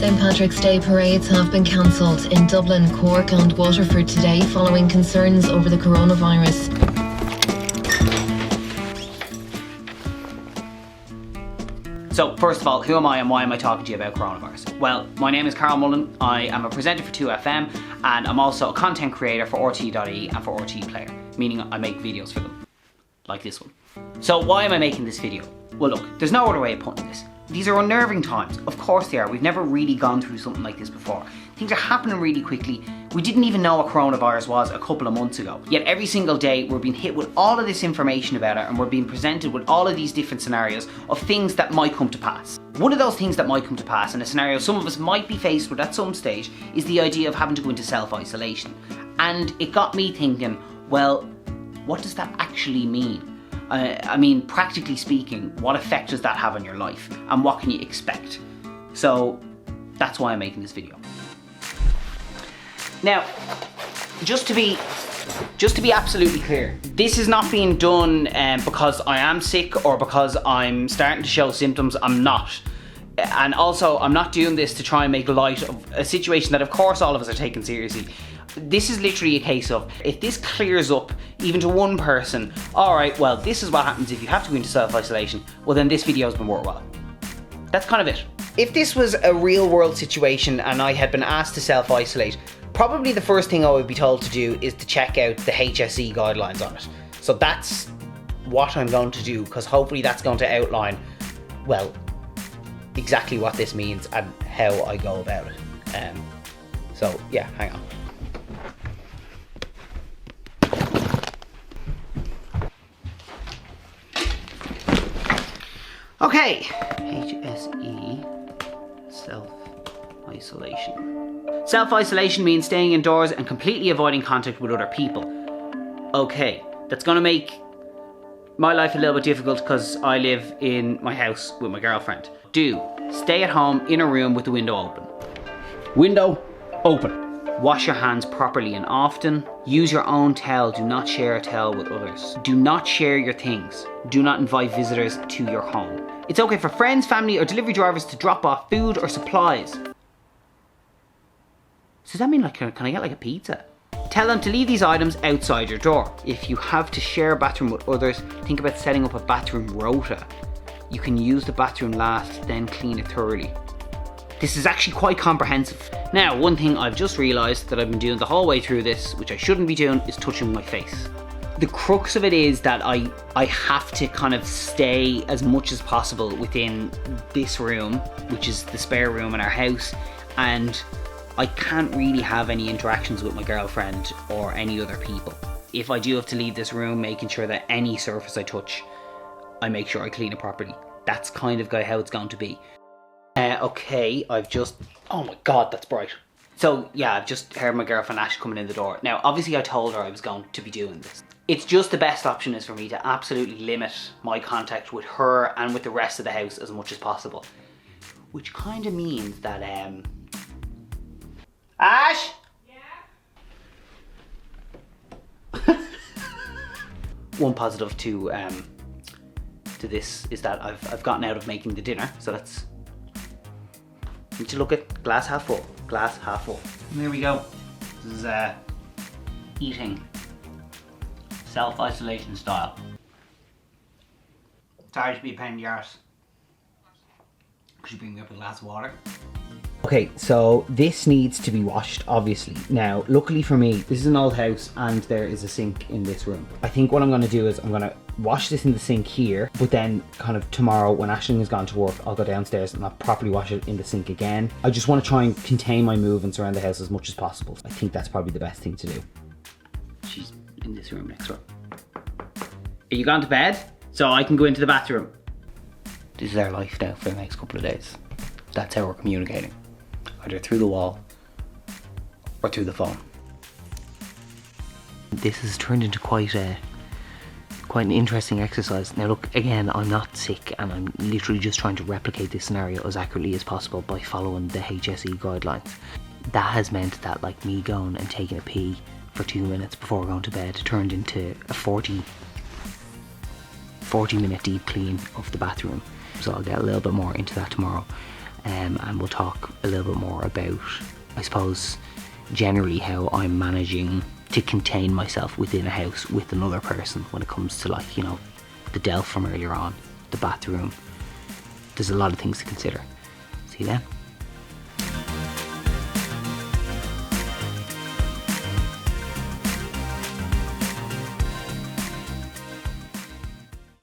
St Patrick's Day parades have been cancelled in Dublin, Cork and Waterford today following concerns over the coronavirus. So first of all, who am I and why am I talking to you about coronavirus? Well, my name is Carl Mullan, I am a presenter for 2FM and I'm also a content creator for RTE and for RTE Player, meaning I make videos for them, like this one. So why am I making this video? Well look, there's no other way of putting this. These are unnerving times, of course they are. We've never really gone through something like this before. Things are happening really quickly. We didn't even know what coronavirus was a couple of months ago. Yet every single day we're being hit with all of this information about it and we're being presented with all of these different scenarios of things that might come to pass. One of those things that might come to pass in a scenario some of us might be faced with at some stage is the idea of having to go into self-isolation. And it got me thinking, well, what does that actually mean? I mean, practically speaking, what effect does that have on your life? And what can you expect? So that's why I'm making this video. Now, just to be absolutely clear, this is not being done because I am sick or because I'm starting to show symptoms. I'm not. And also, I'm not doing this to try and make light of a situation that of course all of us are taking seriously. This is literally a case of, if this clears up even to one person, alright, well this is what happens if you have to go into self-isolation, well then this video has been worthwhile. That's kind of it. If this was a real world situation and I had been asked to self-isolate, probably the first thing I would be told to do is to check out the HSC Guidelines on it. So that's what I'm going to do, because hopefully that's going to outline, well, exactly what this means and how I go about it. So yeah, hang on. Okay, HSE, self-isolation. Self-isolation means staying indoors and completely avoiding contact with other people. Okay, that's gonna make my life a little bit difficult because I live in my house with my girlfriend. Do stay at home in a room with the window open. Window open. Wash your hands properly and often. Use your own towel. Do not share a towel with others. Do not share your things. Do not invite visitors to your home. It's okay for friends, family or delivery drivers to drop off food or supplies. So does that mean like, can I get like a pizza? Tell them to leave these items outside your door. If you have to share a bathroom with others, think about setting up a bathroom rota. You can use the bathroom last, then clean it thoroughly. This is actually quite comprehensive. Now, one thing I've just realised that I've been doing the whole way through this, which I shouldn't be doing, is touching my face. The crux of it is that I have to kind of stay as much as possible within this room, which is the spare room in our house, and I can't really have any interactions with my girlfriend or any other people. If I do have to leave this room, making sure that any surface I touch, I make sure I clean it properly. That's kind of how it's going to be. Okay, oh my god, that's bright. So yeah, I've just heard my girlfriend Ash coming in the door. Now, obviously I told her I was going to be doing this. It's just the best option is for me to absolutely limit my contact with her and with the rest of the house as much as possible. Which kind of means that, Ash? Yeah? One positive to this is that I've gotten out of making the dinner, so that's, need to look at glass half full, glass half full. And there we go. This is eating self-isolation style. Sorry to be a pain in the arse. Could you bring me up a glass of water? Okay, so this needs to be washed, obviously. Now, luckily for me, this is an old house and there is a sink in this room. I think what I'm gonna do is I'm gonna wash this in the sink here, but then kind of tomorrow when Aisling has gone to work, I'll go downstairs and I'll properly wash it in the sink again. I just wanna try and contain my movements around the house as much as possible. I think that's probably the best thing to do. She's in this room next door. Are you gone to bed? So I can go into the bathroom. This is our life now for the next couple of days. That's how we're communicating. Either through the wall or through the phone. This has turned into quite an interesting exercise. Now look, again, I'm not sick and I'm literally just trying to replicate this scenario as accurately as possible by following the HSE guidelines. That has meant that like me going and taking a pee for 2 minutes before going to bed turned into a 40-minute deep clean of the bathroom. So I'll get a little bit more into that tomorrow. and we'll talk a little bit more about, I suppose, generally how I'm managing to contain myself within a house with another person when it comes to, like, you know, the delf from earlier on, the bathroom. There's a lot of things to consider. See you then.